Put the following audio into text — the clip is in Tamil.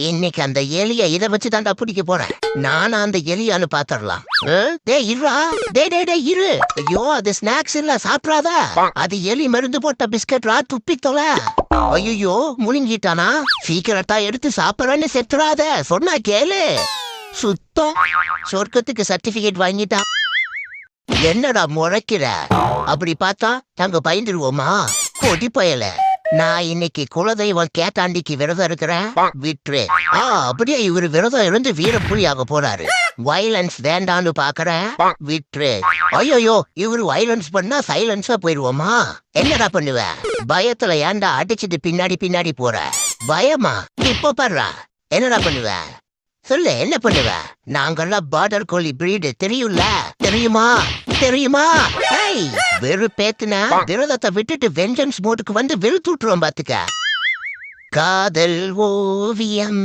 இன்னைக்கு அந்த எலிய இத வச்சு தாண்டா பிடிக்க போறேன். நானும் அந்த எலியான்னு பாத்துடலாம். டேய் இருடா, டேய் இரு. ஐயோ அது ஸ்நாக்ஸ் இல்ல, சாப்பிடாத. அது எலி மருந்து போட்ட பிஸ்கட்ரா, துப்பி தொலை. ஐயோ முழுங்கிட்டானா? சீக்கிரத்தா எடுத்து சாப்பிடறேன்னு செத்துறாத, சொன்னா கேளு. சுத்தம் சொர்க்கத்துக்கு சர்டிபிகேட் வாங்கிட்டான். என்னடா முறைக்கிற? அப்படி பார்த்தா நாங்க பயந்துருவோமா? கொடி பயல. நான் இன்னைக்கு குலதெய்வம் கேட்டாண்டிக்கு விரதம் இருக்கிறேன், விட்டுரு. அப்படியே இவரு விரதம் இருந்து வீரப்புலியாக போறாரு. வயலன்ஸ் வேண்டான்னு பாக்குறேன், விட்டுரு. ஐயோ இவரு வயலன்ஸ் பண்ணா சைலன்ஸா போயிருவோமா? என்னடா பண்ணுவ? பயத்துல ஏன்டா அடிச்சுட்டு பின்னாடி போற? பயமா? இப்ப பாருடா என்னடா பண்ணுவ? சொல்லு, என்ன பண்ணுவ? நாங்கெல்லாம் பார்டர் கோலி பிரீடு, தெரியுமா? வெறுப்பேத்துனா விரதத்தை விட்டுட்டு வெஞ்சன்ஸ் மோட்டுக்கு வந்து வெளுத்துட்டுருவோம் பாத்துக்க. காதல் ஓவியம்.